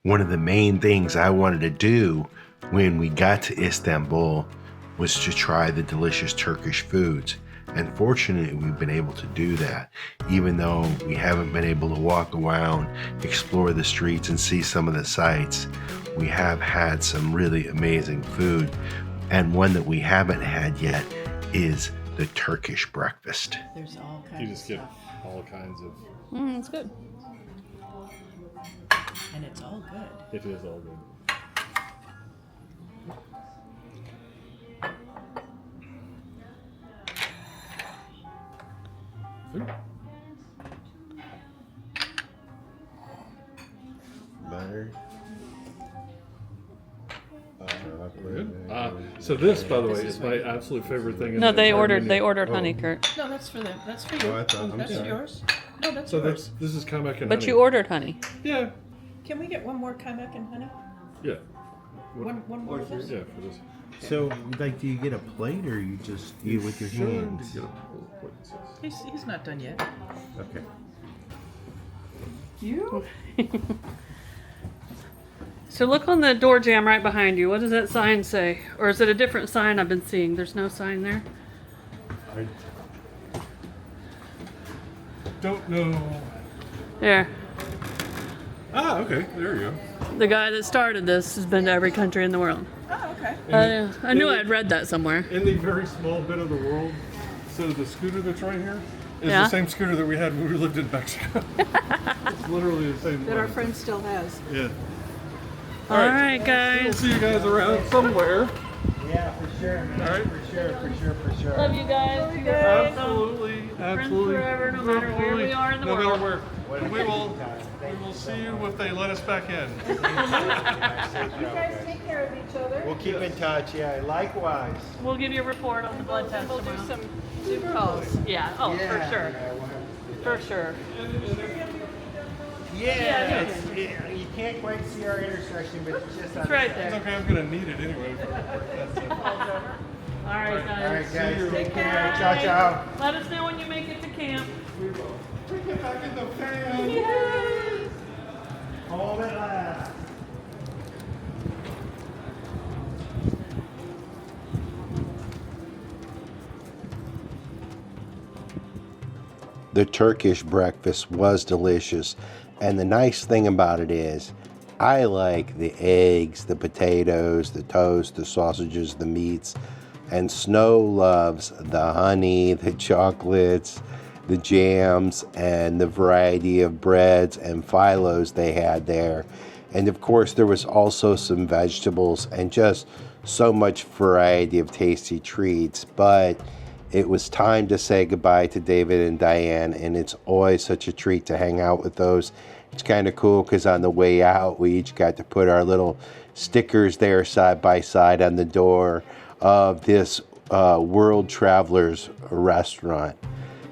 One of the main things I wanted to do when we got to Istanbul was to try the delicious Turkish foods. And fortunately, we've been able to do that, even though we haven't been able to walk around, explore the streets, and see some of the sights. We have had some really amazing food, and one that we haven't had yet is the Turkish breakfast. There's all kinds You just of get stuff. all kinds of. It's good. And it's all good. It is all good. Butter. So this, by the way, is my absolute favorite thing. No, they ordered honey, Curt. No, that's for them. That's for you. Oh, I thought- I'm That's sorry. yours. No, that's So yours. this is Kamek and But honey. you ordered honey. Yeah, Can we get one more kamek and honey? yeah, One more of this? yeah. For this. So, like, do you get a plate or you just eat with your Sure, hands? you get a- what is this? He's not done yet. Okay. You? So look on the door jamb right behind you. What does that sign say? Or is it a different sign I've been seeing? There's no sign there. I don't know. There. Ah, okay. There you go. The guy that started this has been to every country in the world. Oh, okay. I knew I'd read that somewhere. In the very small bit of the world, so the scooter that's right here is Yeah? the same scooter that we had when we lived in Mexico. It's literally the same That our one. friend still has. Yeah. All right, We'll guys. see you guys around somewhere. Yeah, for sure, man. All right. For sure. Love you guys. You guys. Absolutely, absolutely. forever, no matter where we are in the no world. matter where. We will see you if they let us back in. You guys take care of each other. We'll keep in touch, yeah, likewise. We'll give you a report on the blood test We'll do tomorrow. some Zoom calls. Yeah. Oh, for sure. For sure. Yeah, you can't quite see our intersection, but it's just on It's right It's there. okay, I'm gonna need it anyway. All right, guys. All right, guys, take care. Bye. Ciao, ciao. Let us know when you make it to camp. We will. We get back in the fan. Yay! Hold it last. The Turkish breakfast was delicious, and the nice thing about it is I like the eggs, the potatoes, the toast, the sausages, the meats, and Snow loves the honey, the chocolates, the jams, and the variety of breads and philos they had there. And of course there was also some vegetables and just so much variety of tasty treats. But it was time to say goodbye to David and Diane, and it's always such a treat to hang out with those. It's kind of cool because on the way out, we each got to put our little stickers there side by side on the door of this World Travelers restaurant.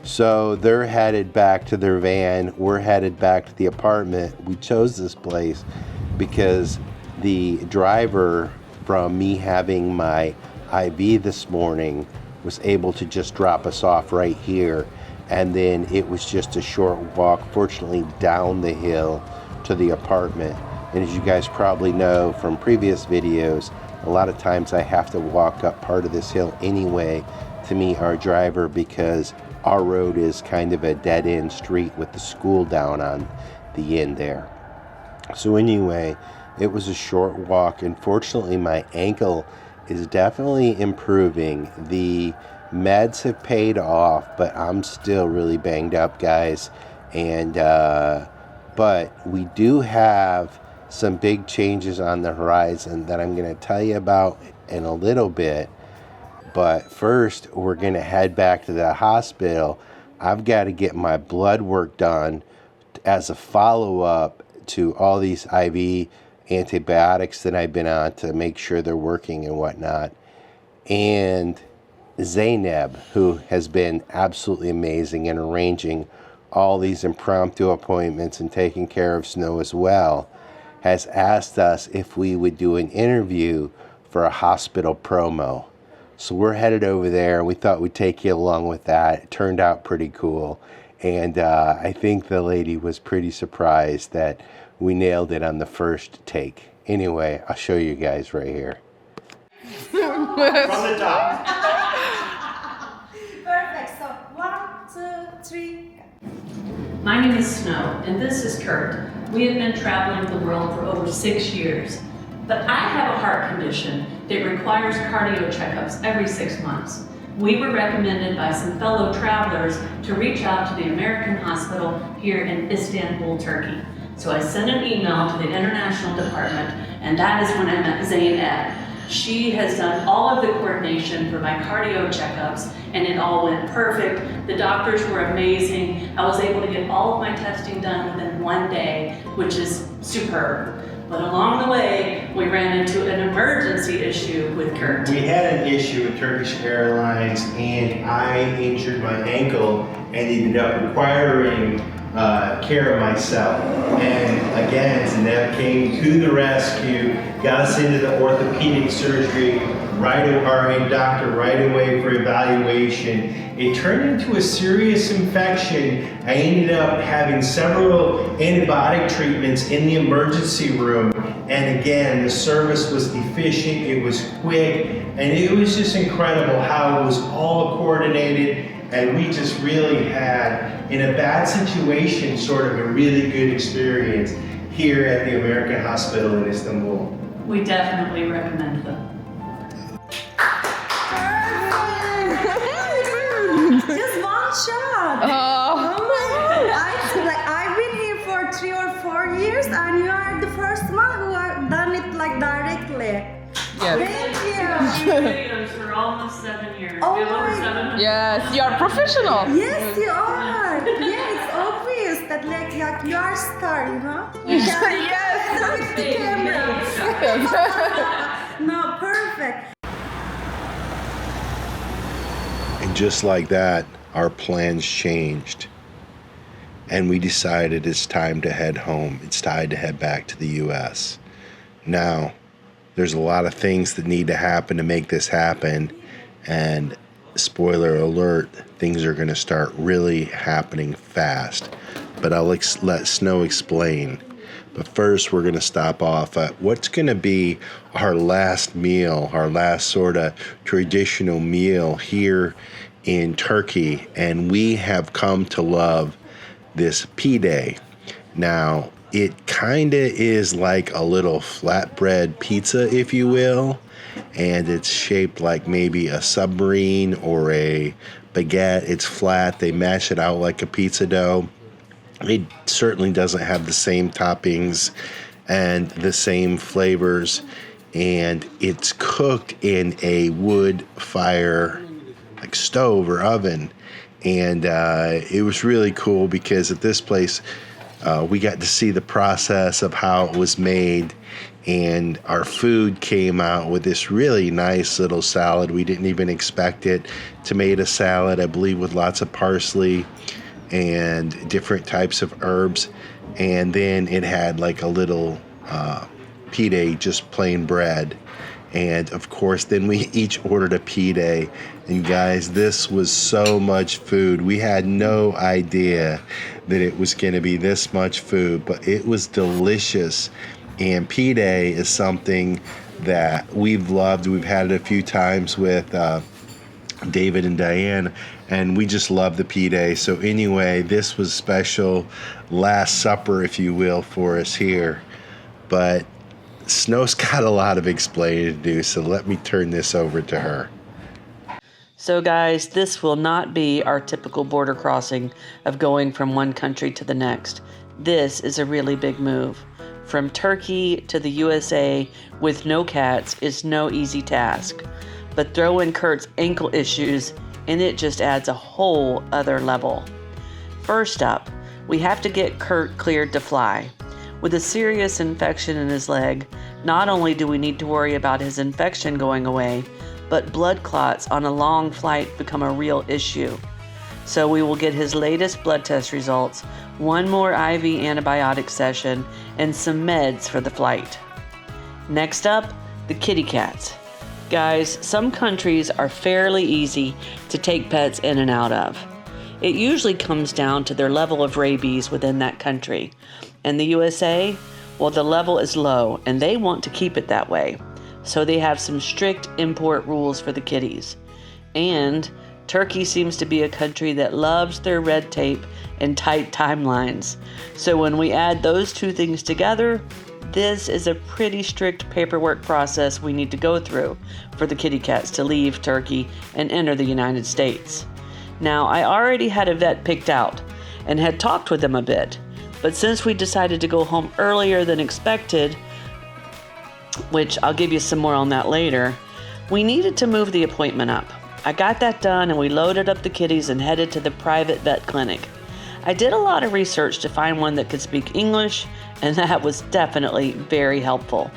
So they're headed back to their van. We're headed back to the apartment. We chose this place because the driver, from me having my IV this morning, was able to just drop us off right here, and then it was just a short walk, fortunately, down the hill to the apartment. And as you guys probably know from previous videos, a lot of times I have to walk up part of this hill anyway to meet our driver because our road is kind of a dead-end street with the school down on the end there. So anyway, it was a short walk, and fortunately my ankle is definitely improving. The meds have paid off, but I'm still really banged up, guys. And but we do have some big changes on the horizon that I'm going to tell you about in a little bit. But first, we're going to head back to the hospital. I've got to get my blood work done as a follow-up to all these IV antibiotics that I've been on to make sure they're working and whatnot. And Zainab, who has been absolutely amazing in arranging all these impromptu appointments and taking care of Snow as well, has asked us if we would do an interview for a hospital promo. So we're headed over there. We thought we'd take you along with that. It turned out pretty cool. And I think the lady was pretty surprised that we nailed it on the first take. Anyway, I'll show you guys right here. From the top. Perfect. So 1, 2, 3. My name is Snow, and this is Curt. We have been traveling the world for over 6 years. But I have a heart condition that requires cardio checkups every 6 months. We were recommended by some fellow travelers to reach out to the American hospital here in Istanbul, Turkey. So I sent an email to the international department, and that is when I met Zeynep. She has done all of the coordination for my cardio checkups, and it all went perfect. The doctors were amazing. I was able to get all of my testing done within 1 day, which is superb. But along the way, we ran into an emergency issue with Curt. We had an issue with Turkish Airlines, and I injured my ankle and ended up requiring care of myself. And again, Zeynep came to the rescue, got us into the orthopedic surgery, doctor right away for evaluation. It turned into a serious infection. I ended up having several antibiotic treatments in the emergency room. And again, the service was efficient, it was quick, and it was just incredible how it was all coordinated. And we just really had, in a bad situation, sort of a really good experience here at the American Hospital in Istanbul. We definitely recommend them. Just one shot. Oh my! I've been here for 3 or 4 years, and you are the first one who have done it like directly. Yes. Thank We've you. been doing videos for almost 7 years. Oh we have over my- 700. Yes, you are professional. Yes, you are. Yeah, it's obvious that like you are a star, you know. You can Yes. with the camera. No, perfect. And just like that, our plans changed. And we decided it's time to head home. It's time to head back to the US. Now, there's a lot of things that need to happen to make this happen. And spoiler alert, things are going to start really happening fast. But I'll let Snow explain. But first, we're going to stop off at what's going to be our last meal, our last sort of traditional meal here in Turkey. And we have come to love this pide. Now, it kind of is like a little flatbread pizza, if you will. And it's shaped like maybe a submarine or a baguette. It's flat. They mash it out like a pizza dough. It certainly doesn't have the same toppings and the same flavors, and it's cooked in a wood fire, like stove or oven. And it was really cool because at this place, we got to see the process of how it was made, and our food came out with this really nice little salad. We didn't even expect it. Tomato salad, I believe, with lots of parsley and different types of herbs. And then it had like a little pide, just plain bread. And of course, then we each ordered a pide. And guys, this was so much food. We had no idea that it was going to be this much food, but it was delicious. And pide is something that we've loved. We've had it a few times with David and Diane, and we just love the pide. So anyway, this was special last supper, if you will, for us here. But Snow's got a lot of explaining to do, so let me turn this over to her. So guys, this will not be our typical border crossing of going from one country to the next. This is a really big move. From Turkey to the USA with no cats is no easy task. But throw in Curt's ankle issues and it just adds a whole other level. First up, we have to get Curt cleared to fly. With a serious infection in his leg, not only do we need to worry about his infection going away, but blood clots on a long flight become a real issue. So we will get his latest blood test results, one more IV antibiotic session, and some meds for the flight. Next up, the kitty cats. Guys, some countries are fairly easy to take pets in and out of. It usually comes down to their level of rabies within that country. In the USA, Well, the level is low, and they want to keep it that way. So they have some strict import rules for the kitties. And Turkey seems to be a country that loves their red tape and tight timelines. So when we add those two things together, this is a pretty strict paperwork process we need to go through for the kitty cats to leave Turkey and enter the United States. Now, I already had a vet picked out and had talked with them a bit, but since we decided to go home earlier than expected, which I'll give you some more on that later, we needed to move the appointment up. I got that done and we loaded up the kitties and headed to the private vet clinic. I did a lot of research to find one that could speak English, and that was definitely very helpful.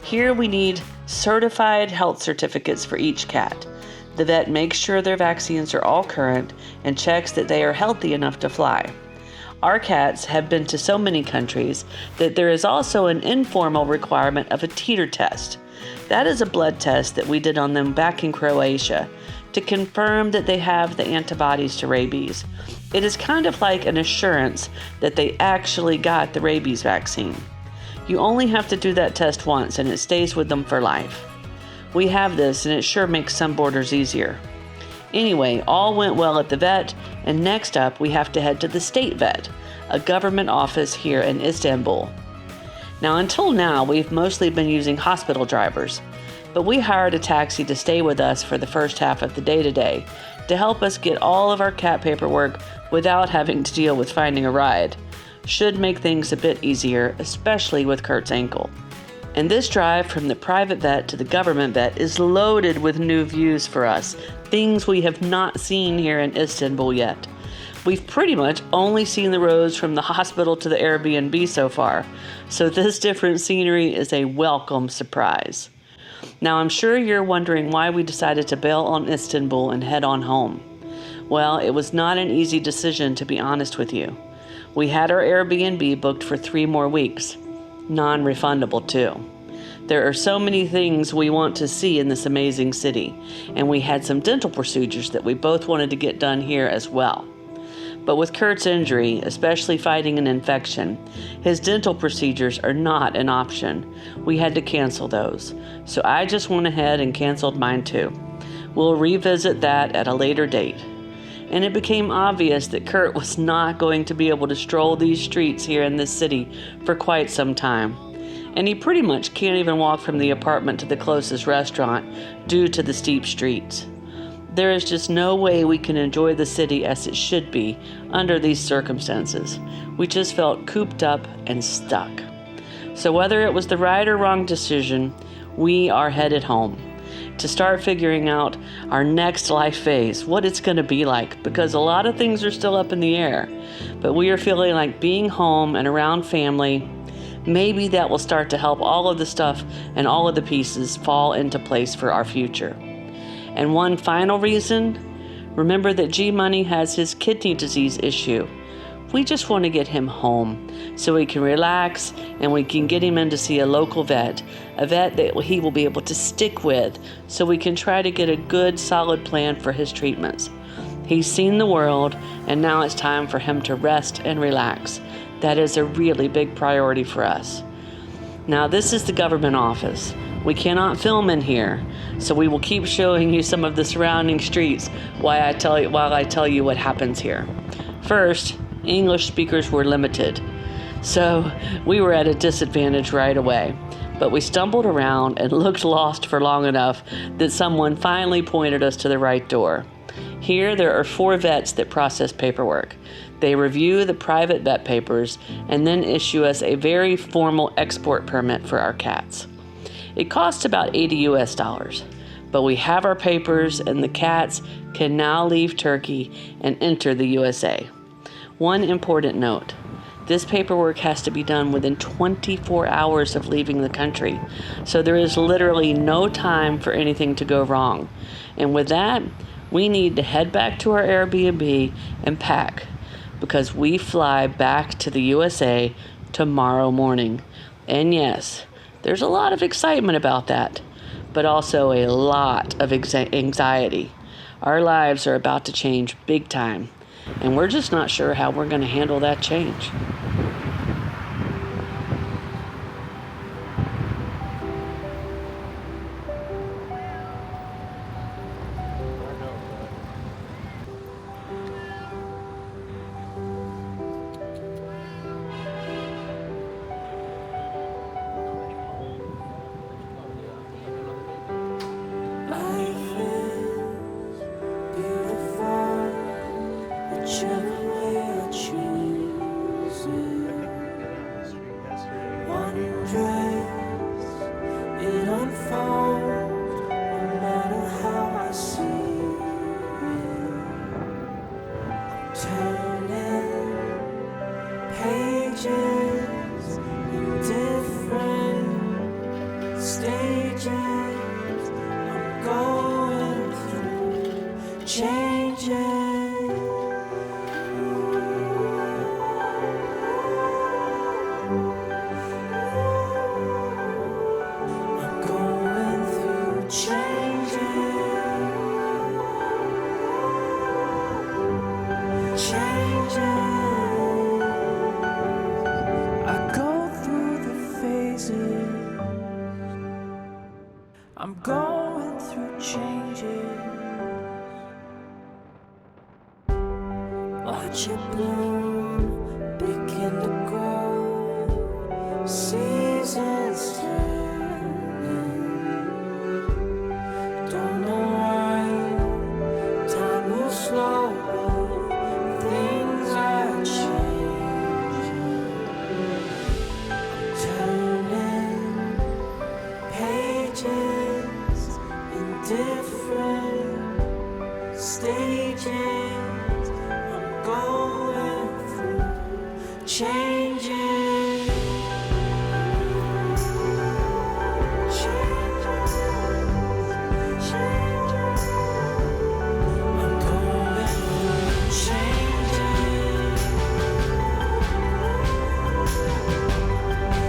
Here we need certified health certificates for each cat. The vet makes sure their vaccines are all current and checks that they are healthy enough to fly. Our cats have been to so many countries that there is also an informal requirement of a teeter test. That is a blood test that we did on them back in Croatia to confirm that they have the antibodies to rabies. It is kind of like an assurance that they actually got the rabies vaccine. You only have to do that test once and it stays with them for life. We have this and it sure makes some borders easier. Anyway, all went well at the vet, and next up we have to head to the state vet, a government office here in Istanbul. Now, until now, we've mostly been using hospital drivers, but we hired a taxi to stay with us for the first half of the day today to help us get all of our cat paperwork without having to deal with finding a ride. Should make things a bit easier, especially with Curt's ankle. And this drive from the private vet to the government vet is loaded with new views for us, things we have not seen here in Istanbul yet. We've pretty much only seen the roads from the hospital to the Airbnb so far, so this different scenery is a welcome surprise. Now, I'm sure you're wondering why we decided to bail on Istanbul and head on home. Well, it was not an easy decision, to be honest with you. We had our Airbnb booked for 3 more weeks. Non-refundable too. There are so many things we want to see in this amazing city, and we had some dental procedures that we both wanted to get done here as well. But with Curt's injury, especially fighting an infection, his dental procedures are not an option. We had to cancel those, so I just went ahead and canceled mine too. We'll revisit that at a later date. And it became obvious that Curt was not going to be able to stroll these streets here in this city for quite some time. And he pretty much can't even walk from the apartment to the closest restaurant due to the steep streets. There is just no way we can enjoy the city as it should be under these circumstances. We just felt cooped up and stuck. So whether it was the right or wrong decision, we are headed home to start figuring out our next life phase, what it's going to be like, because a lot of things are still up in the air. But we are feeling like being home and around family, maybe that will start to help all of the stuff and all of the pieces fall into place for our future. And one final reason, remember that G-Money has his kidney disease issue. We just want to get him home so he can relax and we can get him in to see a local vet, a vet that he will be able to stick with so we can try to get a good, solid plan for his treatments. He's seen the world and now it's time for him to rest and relax. That is a really big priority for us. Now, this is the government office. We cannot film in here, so we will keep showing you some of the surrounding streets while I tell you what happens here. First, English speakers were limited, so we were at a disadvantage right away. But we stumbled around and looked lost for long enough that someone finally pointed us to the right door. Here there are 4 vets that process paperwork. They review the private vet papers and then issue us a very formal export permit for our cats. It costs about $80, but we have our papers and the cats can now leave Turkey and enter the USA. One important note, this paperwork has to be done within 24 hours of leaving the country, so there is literally no time for anything to go wrong. And with that, we need to head back to our Airbnb and pack, because we fly back to the USA tomorrow morning. And yes, there's a lot of excitement about that, but also a lot of anxiety. Our lives are about to change big time, and we're just not sure how we're going to handle that change. I'm going through changes. Watch it bloom, begin to grow. Seasons turning. Don't know why time moves slow. Things are changing. I'm turning pages in different stages. I'm going through changes. Changes. Changes. I'm going through changes.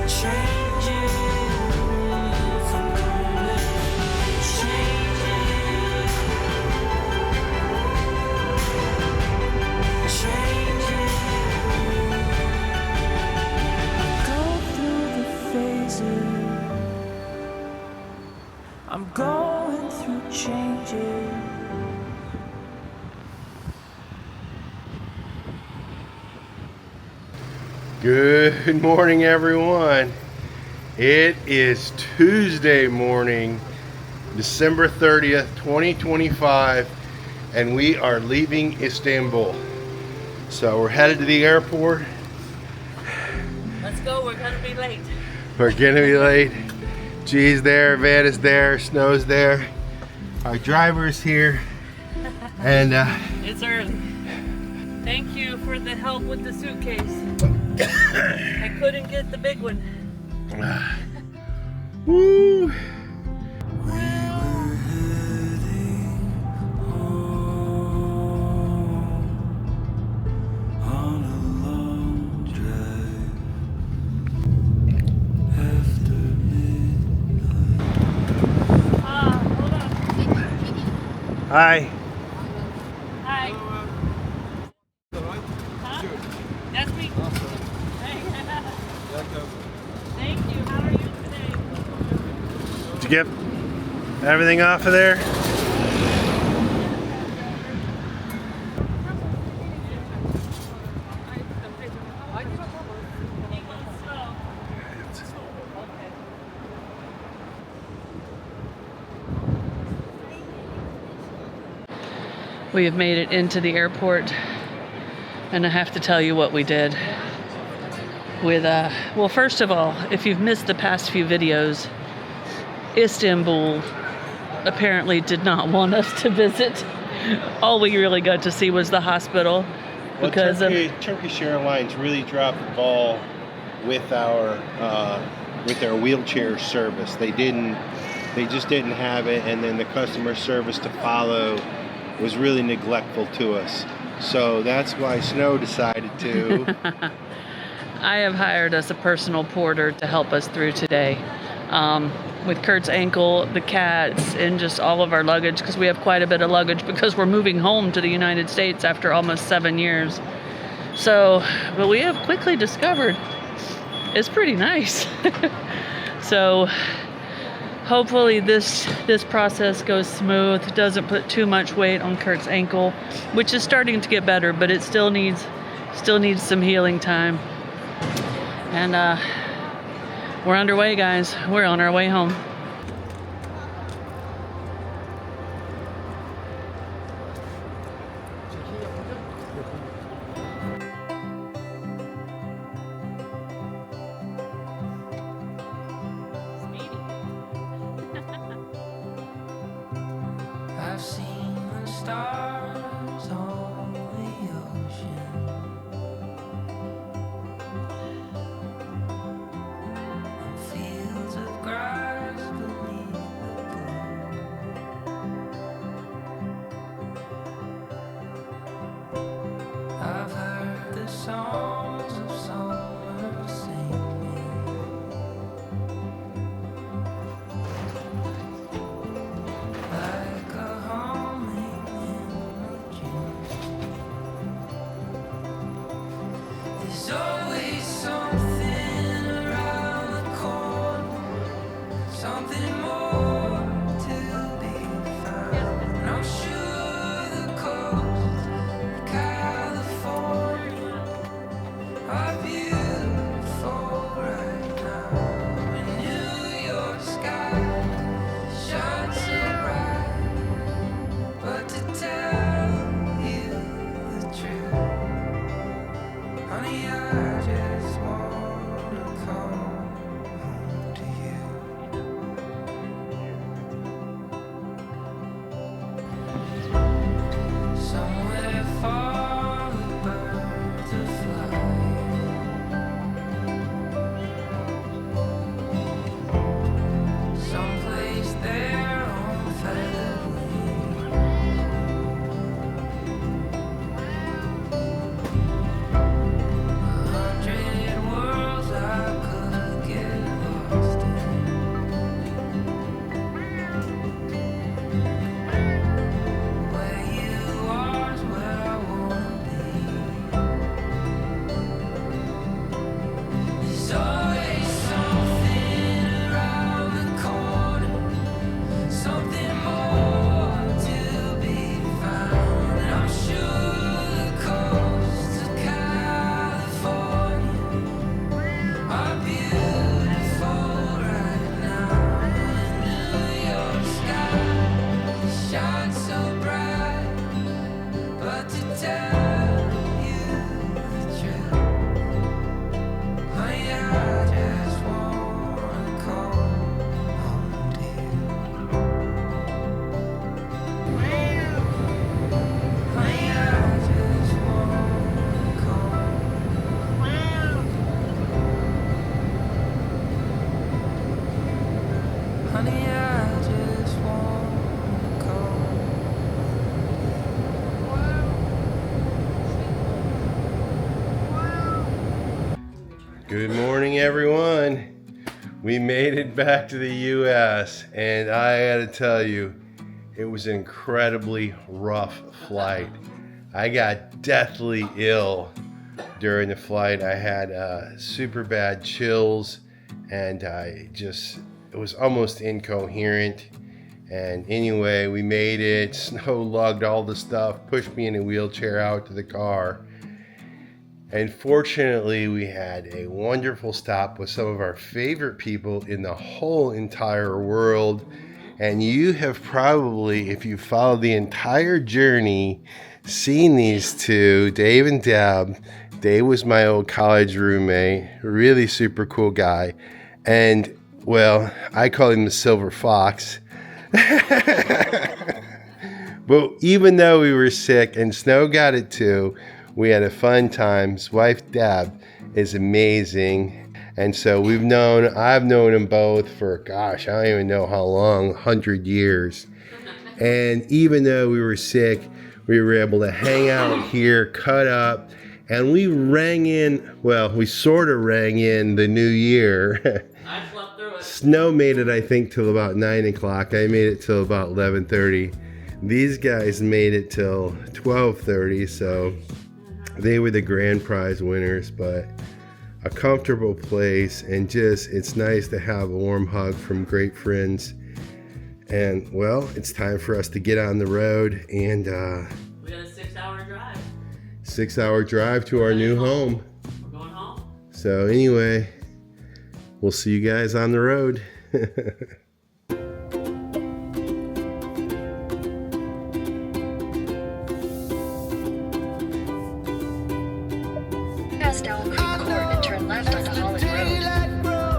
Changes. I'm going through changes. Changes. Go through the phases. I'm going through changes. Good morning, everyone. It is Tuesday morning, December 30th, 2025, and we are leaving Istanbul. So we're headed to the airport. Let's go. We're gonna be late. We're gonna be late. G's there, Van is there, Snow's there. Our driver's here. And It's early. Thank you for the help with the suitcase. I couldn't get the big one. woo! On a long drive after midnight. Hold on. Hi. Hi. Huh? That's me. Thank you. How are you today? Did you get everything off of there? We have made it into the airport, and I have to tell you what we did. Well, first of all, if you've missed the past few videos, Istanbul apparently did not want us to visit. All we really got to see was the hospital because Turkish Airlines really dropped the ball with our wheelchair service. They just didn't have it, and then the customer service to follow was really neglectful to us. So that's why Snow decided to. I have hired us a personal porter to help us through today. With Curt's ankle, the cats, and just all of our luggage, because we have quite a bit of luggage because we're moving home to the United States after almost 7 years. So, but we have quickly discovered it's pretty nice. So hopefully this process goes smooth, doesn't put too much weight on Curt's ankle, which is starting to get better, but it still needs some healing time. And we're underway, guys. We're on our way home. I've seen the stars on the ocean. And fields of grass beneath the blue. We made it back to the US, and I gotta tell you, it was an incredibly rough flight. I got deathly ill during the flight. I had super bad chills, and it was almost incoherent. And anyway, we made it. Snow lugged all the stuff, pushed me in a wheelchair out to the car. And fortunately, we had a wonderful stop with some of our favorite people in the whole entire world. And you have probably, if you followed the entire journey, seen these two, Dave and Deb. Dave was my old college roommate, really super cool guy. And, well, I call him the Silver Fox. But even though we were sick, and Snow got it too, we had a fun time. His wife, Deb, is amazing. And so I've known them both for, gosh, I don't even know how long, 100 years. And even though we were sick, we were able to hang out here, cut up, and we sort of rang in the new year. I slept through it. Snow made it, I think, till about 9 o'clock. I made it till about 11:30. These guys made it till 12:30, so they were the grand prize winners. But a comfortable place, and it's nice to have a warm hug from great friends. And, well, it's time for us to get on the road, and We got a 6-hour drive. 6-hour drive to our new home. We're going home. So anyway, we'll see you guys on the road. Pass down Creek Court and turn left onto Holland Road.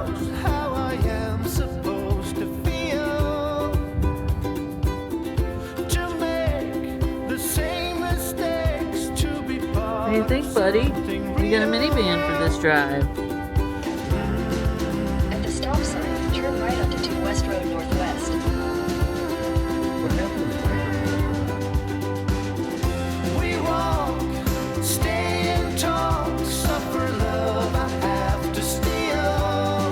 What do you think, buddy? We got a minivan for this drive. At the stop sign, turn right onto 2 West Road Northwest. What happened? We walk, stay and talk, suffer love I have to steal.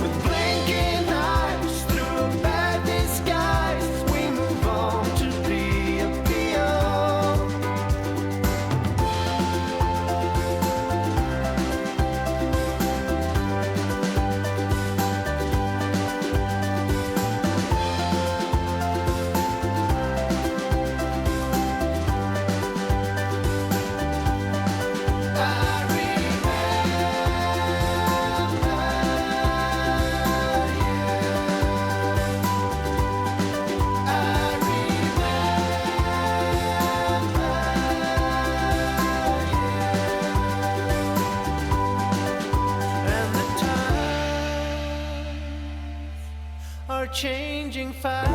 With blinking eyes through a bad disguise, we move on to the appeal. And the times are changing fast.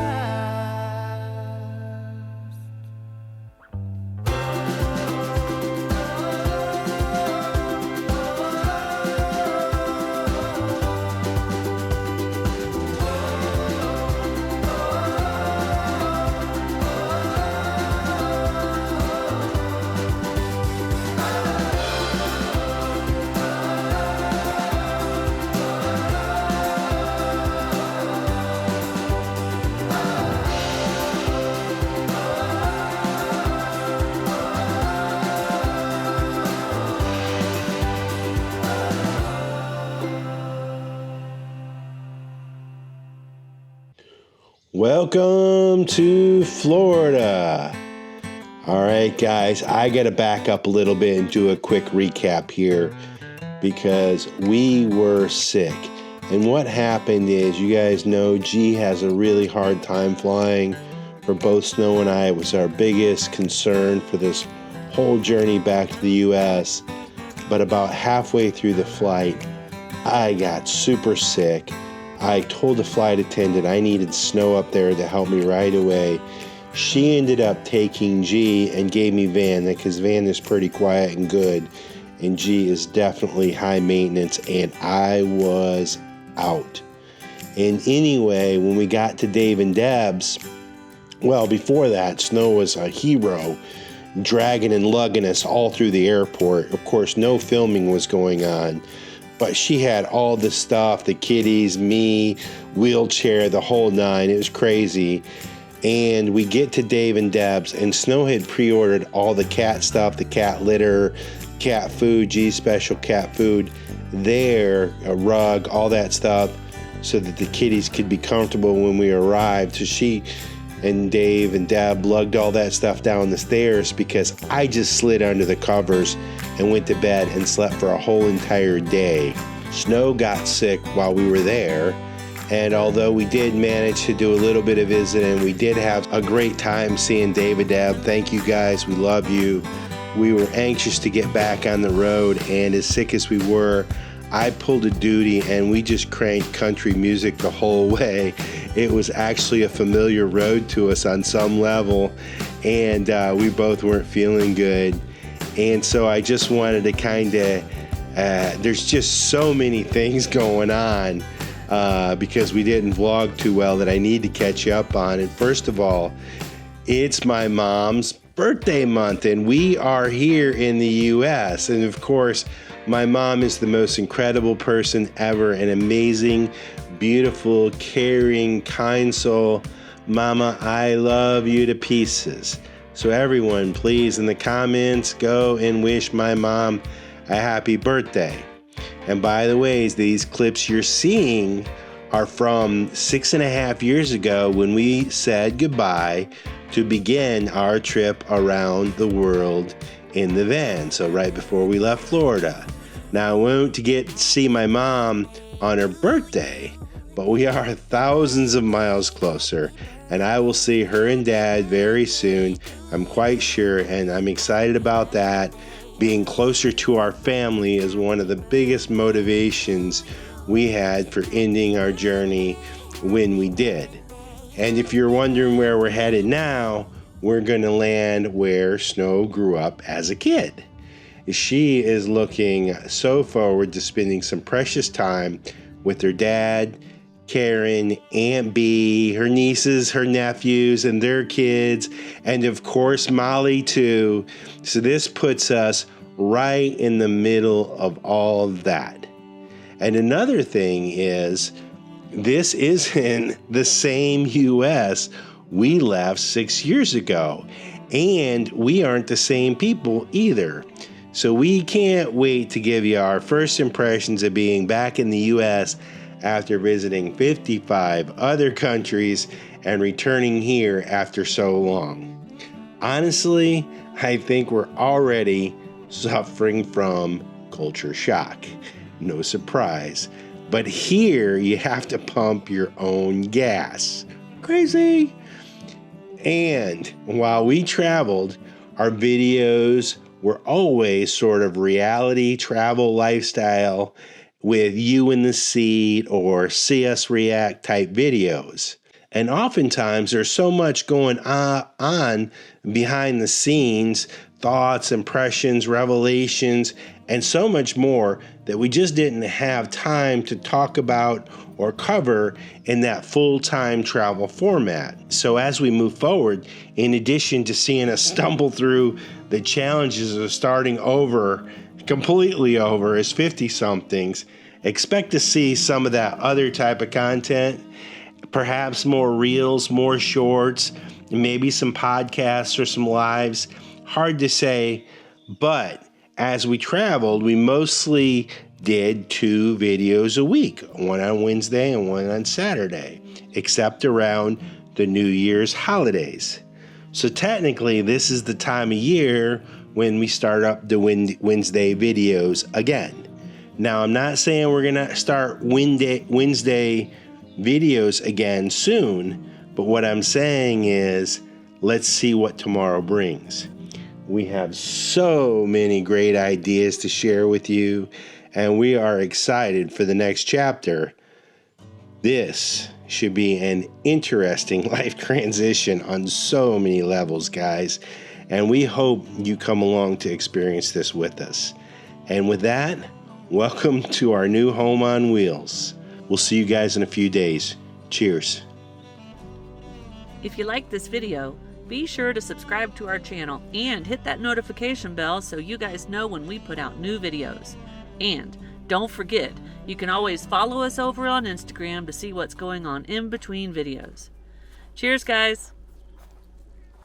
Welcome to Florida. All right, guys, I got to back up a little bit and do a quick recap here because we were sick. And what happened is, you guys know G has a really hard time flying. For both Snow and I, it was our biggest concern for this whole journey back to the US. But about halfway through the flight, I got super sick. I told the flight attendant I needed Snow up there to help me right away. She ended up taking G and gave me Van, because Van is pretty quiet and good, and G is definitely high maintenance, and I was out. And anyway, when we got to Dave and Deb's, well, before that, Snow was a hero, dragging and lugging us all through the airport. Of course, no filming was going on. But she had all the stuff, the kitties, me, wheelchair, the whole nine. It was crazy. And we get to Dave and Deb's, and Snow had pre-ordered all the cat stuff, the cat litter, cat food, G's special cat food there, a rug, all that stuff, so that the kitties could be comfortable when we arrived. So she and Dave and Deb lugged all that stuff down the stairs because I just slid under the covers and went to bed and slept for a whole entire day. Snow got sick while we were there, and although we did manage to do a little bit of visiting, we did have a great time seeing Dave and Deb. Thank you guys, we love you. We were anxious to get back on the road, and as sick as we were, I pulled a duty and we just cranked country music the whole way. It was actually a familiar road to us on some level, and we both weren't feeling good. And so I just wanted to kind of, there's just so many things going on because we didn't vlog too well that I need to catch up on. And first of all, it's my mom's birthday month, and we are here in the US. And of course, my mom is the most incredible person ever, an amazing, beautiful, caring, kind soul. Mama, I love you to pieces. So everyone, please, in the comments, go and wish my mom a happy birthday. And by the way, these clips you're seeing are from 6.5 years ago when we said goodbye to begin our trip around the world in the van. So right before we left Florida. Now I won't get to see my mom on her birthday, but we are thousands of miles closer, and I will see her and Dad very soon. I'm quite sure, and I'm excited about that. Being closer to our family is one of the biggest motivations we had for ending our journey when we did. And if you're wondering where we're headed now, we're going to land where Snow grew up as a kid. She is looking so forward to spending some precious time with her dad, Karen, Aunt Bee, her nieces, her nephews, and their kids, and of course Molly too. So this puts us right in the middle of all that. And another thing is, this is in the same US we left 6 years ago, and we aren't the same people either. So we can't wait to give you our first impressions of being back in the US after visiting 55 other countries and returning here after so long. Honestly, I think we're already suffering from culture shock. No surprise. But here you have to pump your own gas. Crazy. And while we traveled, our videos were always sort of reality travel lifestyle with you in the seat or see us react type videos. And oftentimes there's so much going on behind the scenes, thoughts, impressions, revelations, and so much more that we just didn't have time to talk about or cover in that full-time travel format. So as we move forward, in addition to seeing us stumble through the challenges of starting over, completely over as 50-somethings, expect to see some of that other type of content, perhaps more reels, more shorts, maybe some podcasts or some lives. Hard to say, but as we traveled, we mostly did 2 videos a week, one on Wednesday and one on Saturday, except around the New Year's holidays. So technically, this is the time of year when we start up the Wednesday videos again. Now, I'm not saying we're going to start Wednesday videos again soon, but what I'm saying is, let's see what tomorrow brings. We have so many great ideas to share with you, and we are excited for the next chapter. This should be an interesting life transition on so many levels, guys, and we hope you come along to experience this with us. And with that, welcome to our new home on wheels. We'll see you guys in a few days. Cheers. If you like this video, be sure to subscribe to our channel and hit that notification bell so you guys know when we put out new videos. And Don't forget, you can always follow us over on Instagram to see what's going on in between videos. Cheers, guys!